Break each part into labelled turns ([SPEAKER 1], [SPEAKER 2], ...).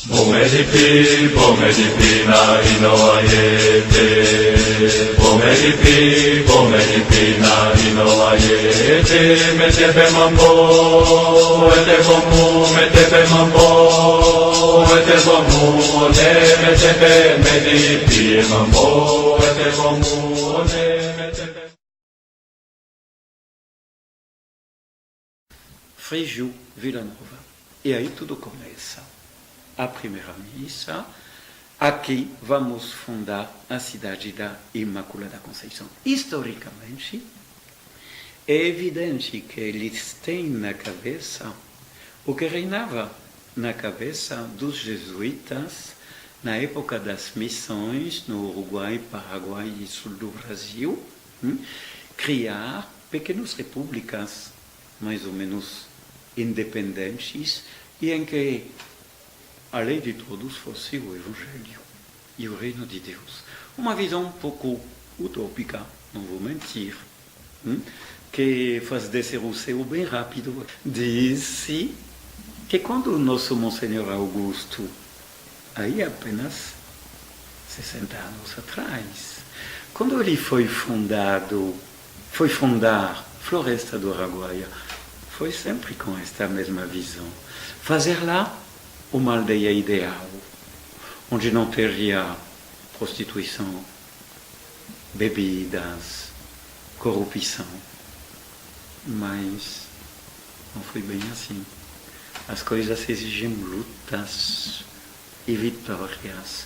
[SPEAKER 1] Pomeripi na inoayete. Pomeripi na inoayete. Metepe mambo, metepe mambo, metepe medipi mambo, metepe.
[SPEAKER 2] Frejus, Vila Nova. E aí tudo começa. A primeira missa. Aqui vamos fundar a cidade da Imaculada Conceição. Historicamente, é evidente que eles têm na cabeça o que reinava na cabeça dos jesuítas na época das missões no Uruguai, Paraguai e sul do Brasil, criar pequenas repúblicas mais ou menos independentes e em que a lei de todos fosse o Evangelho e o Reino de Deus. Uma visão um pouco utópica, não vou mentir, que faz descer o céu bem rápido. Disse que quando o nosso Monsenhor Augusto, aí apenas 60 anos atrás, quando ele foi fundar Floresta do Araguaia, foi sempre com esta mesma visão. Fazer lá uma aldeia ideal, onde não teria prostituição, bebidas, corrupção. Mas não foi bem assim. As coisas exigem lutas e vitórias,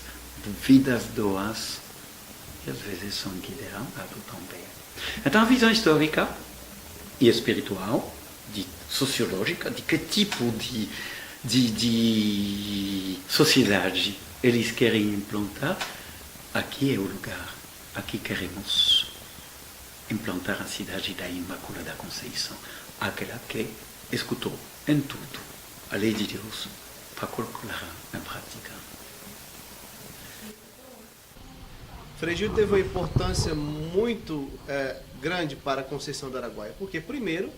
[SPEAKER 2] vidas doas e às vezes sangue derramado também. Então a visão histórica e espiritual, sociológica, de que tipo de sociedade eles querem implantar, aqui é o lugar, aqui queremos implantar a cidade da Imaculada Conceição, aquela que escutou em tudo a lei de Deus para colocar em prática.
[SPEAKER 3] Frei Gil teve uma importância muito grande para a Conceição do Araguaia, porque primeiro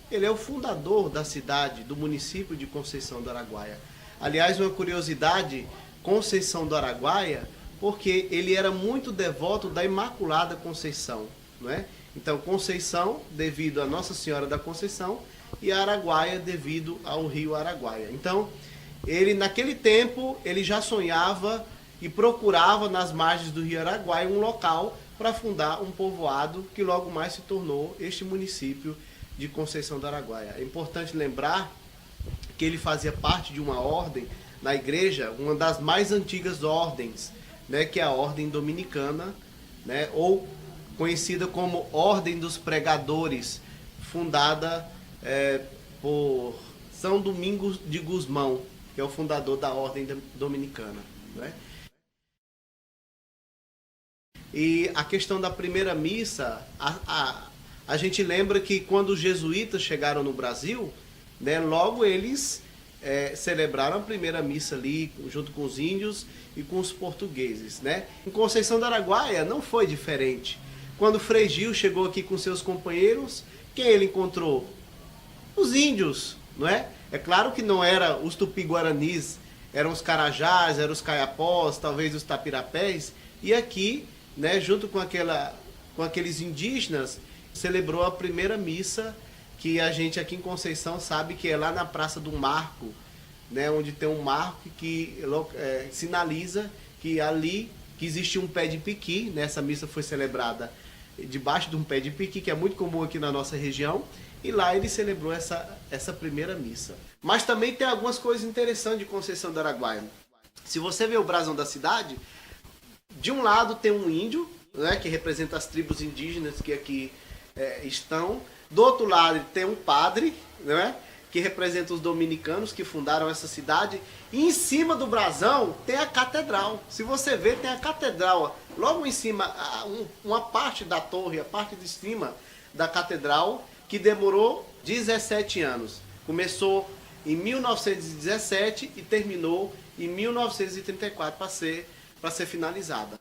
[SPEAKER 3] ele é o fundador da cidade, do município de Conceição do Araguaia. Aliás, uma curiosidade, Conceição do Araguaia, porque ele era muito devoto da Imaculada Conceição, não é? Então, Conceição, devido a Nossa Senhora da Conceição, e Araguaia, devido ao rio Araguaia. Então, ele, naquele tempo, ele já sonhava e procurava nas margens do rio Araguaia um local para fundar um povoado que logo mais se tornou este município de Conceição do Araguaia. É importante lembrar que ele fazia parte de uma ordem na igreja, uma das mais antigas ordens, né, que é a ordem dominicana, né, ou conhecida como Ordem dos Pregadores, fundada por São Domingos de Gusmão, que é o fundador da ordem dominicana, né? E a questão da primeira missa, a gente lembra que quando os jesuítas chegaram no Brasil, né, logo eles celebraram a primeira missa ali, junto com os índios e com os portugueses, né? Em Conceição do Araguaia não foi diferente. Quando Frei Gil chegou aqui com seus companheiros, quem ele encontrou? Os índios, não é? É claro que não eram os tupi-guaranis, eram os carajás, eram os caiapós, talvez os tapirapés, e aqui, né, junto com aqueles indígenas, celebrou a primeira missa, que a gente aqui em Conceição sabe que é lá na Praça do Marco, né, onde tem um marco que sinaliza que ali que existe um pé de piqui, né, essa missa foi celebrada debaixo de um pé de piqui, que é muito comum aqui na nossa região, e lá ele celebrou essa primeira missa. Mas também tem algumas coisas interessantes de Conceição do Araguaia. Se você vê o brasão da cidade, de um lado tem um índio, né, que representa as tribos indígenas que aqui estão. Do outro lado tem um padre, né, que representa os dominicanos que fundaram essa cidade. E em cima do brasão tem a catedral. Se você ver, tem a catedral. Logo em cima, uma parte da torre, a parte de cima da catedral, que demorou 17 anos. Começou em 1917 e terminou em 1934 para ser finalizada.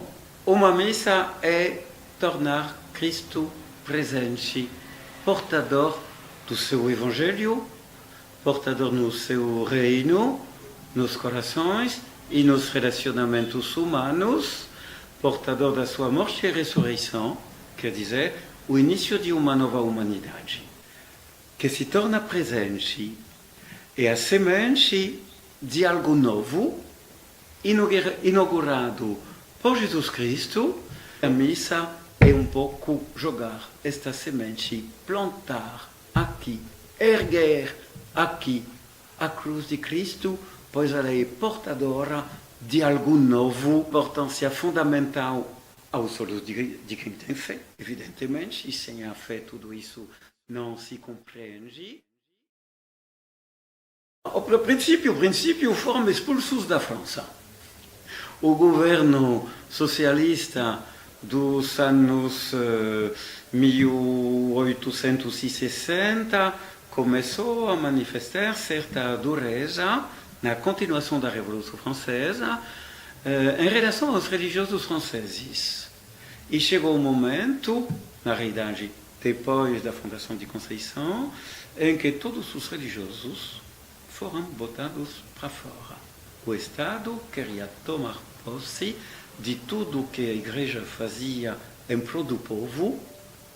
[SPEAKER 2] Uma missa é tornar Cristo presente, portador do seu Evangelho, portador no seu reino, nos corações e nos relacionamentos humanos, portador da sua morte e ressurreição, quer dizer, o início de uma nova humanidade, que se torna presente e a semente de algo novo, inaugurado por Jesus Cristo. A missa é um pouco jogar esta semente, plantar aqui, erguer aqui a cruz de Cristo, pois ela é portadora de algo novo, importância fundamental aos olhos de quem tem fé, evidentemente, e sem a fé tudo isso não se compreende. O princípio foram expulsos da França. O governo socialista dos anos 1860 começou a manifestar certa dureza na continuação da Revolução Francesa em relação aos religiosos franceses. E chegou o momento, na realidade, depois da fundação de Conceição, em que todos os religiosos foram botados para fora. O Estado queria tomar posse de tudo que a Igreja fazia em prol do povo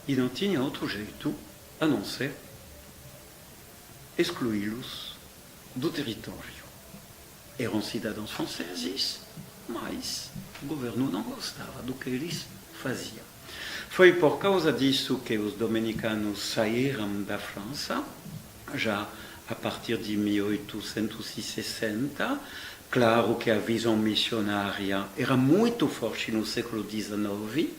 [SPEAKER 2] e não tinha outro jeito a não ser excluí-los do território. Eram cidadãos franceses, mas o governo não gostava do que eles faziam. Foi por causa disso que os dominicanos saíram da França, já a partir de 1860. Claro que a visão missionária era muito forte no século XIX,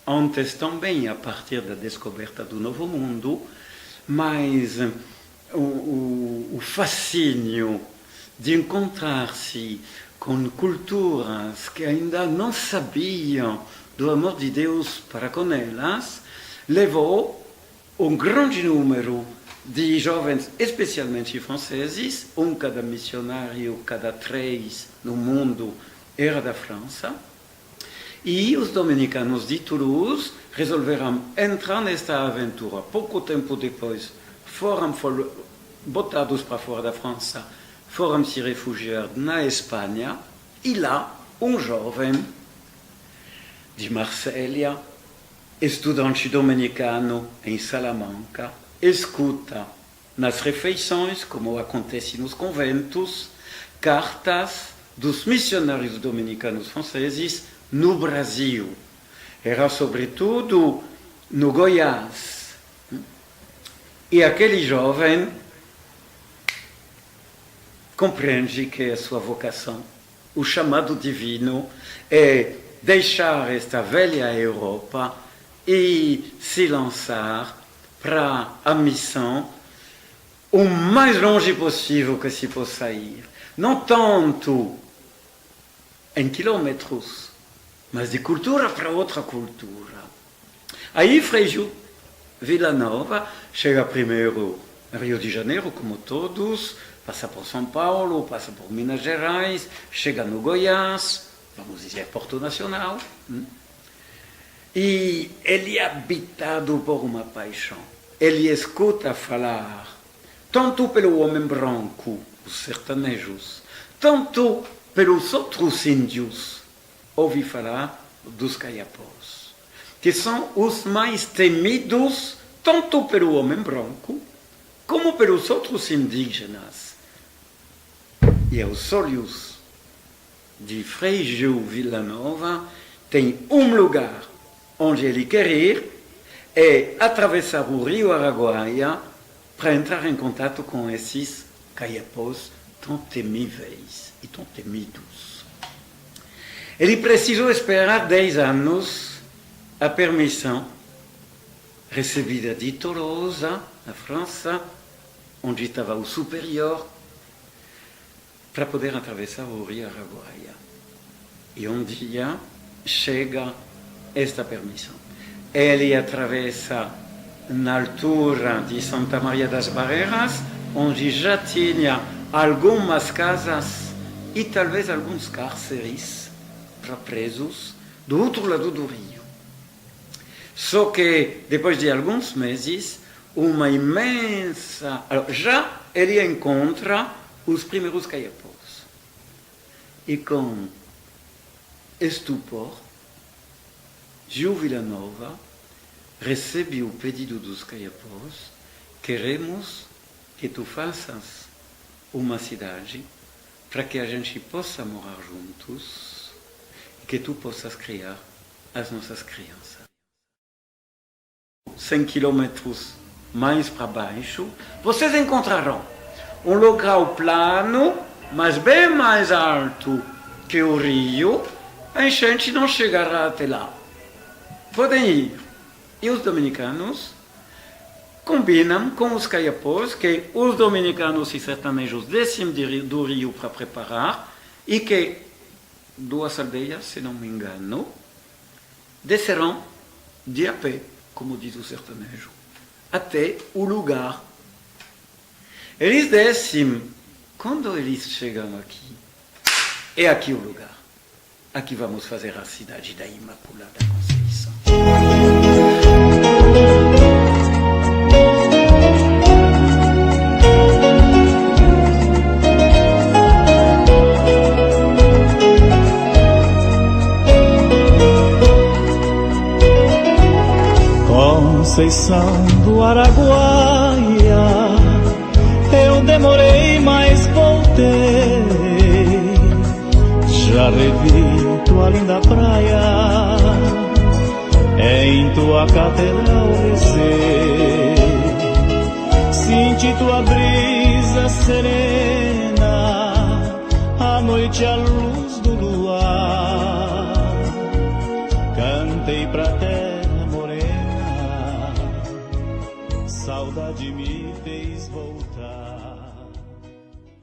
[SPEAKER 2] antes também a partir da descoberta do Novo Mundo, mas o fascínio de encontrar-se com culturas que ainda não sabiam do amor de Deus para com elas, levou um grande número de jovens, especialmente franceses, cada missionário, cada 3 no mundo era da França, e os dominicanos de Toulouse resolveram entrar nesta aventura. Pouco tempo depois foram botados para fora da França, foram se refugiar na Espanha, e lá um jovem de Marsella, estudante dominicano em Salamanca, escuta nas refeições, como acontece nos conventos, cartas dos missionários dominicanos franceses no Brasil. Era sobretudo no Goiás. E aquele jovem compreende que a sua vocação, o chamado divino, é deixar esta velha Europa e se lançar para a missão o mais longe possível que se possa ir. Não tanto em quilômetros, mas de cultura para outra cultura. Aí Frei Gil Villanova chega primeiro a Rio de Janeiro, como todos, passa por São Paulo, passa por Minas Gerais, chega no Goiás, vamos dizer Porto Nacional, e ele é habitado por uma paixão. Ele escuta falar tanto pelo homem branco, os sertanejos, tanto pelos outros índios. Ouvi falar dos caiapós, que são os mais temidos tanto pelo homem branco como pelos outros indígenas. E aos olhos de Frei Gil Villanova tem um lugar onde ele quer ir, é atravessar o rio Araguaia para entrar em contato com esses caiapós tão temíveis e tão temidos. Ele precisou esperar 10 anos a permissão recebida de Tolosa, na França, onde estava o superior, para poder atravessar o rio Araguaia. E um dia chega esta permissão. Ele atravessa na altura de Santa Maria das Barreiras, onde já tinha algumas casas e talvez alguns cárceres para presos do outro lado do rio. Só que, depois de alguns meses, uma imensa... já ele encontra os primeiros caiapós. e com estupor, Gil Villanova recebe o pedido dos Caiapós: queremos que tu faças uma cidade para que a gente possa morar juntos e que tu possas criar as nossas crianças. 100 quilômetros mais para baixo, vocês encontrarão um local plano, mas bem mais alto que o rio. A enchente não chegará até lá. Podem ir. E os dominicanos combinam com os Caiapós que os dominicanos e sertanejos descem do rio para preparar e que 2 aldeias, se não me engano, descerão de a pé, como diz o sertanejo, até o lugar. Eles descem. Quando eles chegam aqui, é aqui o lugar. Aqui vamos fazer a cidade da Imaculada Conceição.
[SPEAKER 4] Conceição do Araguaia, eu demorei, mas voltei. Já revi tua linda praia, em tua catedral rezei. Senti tua brisa serena, a noite a luz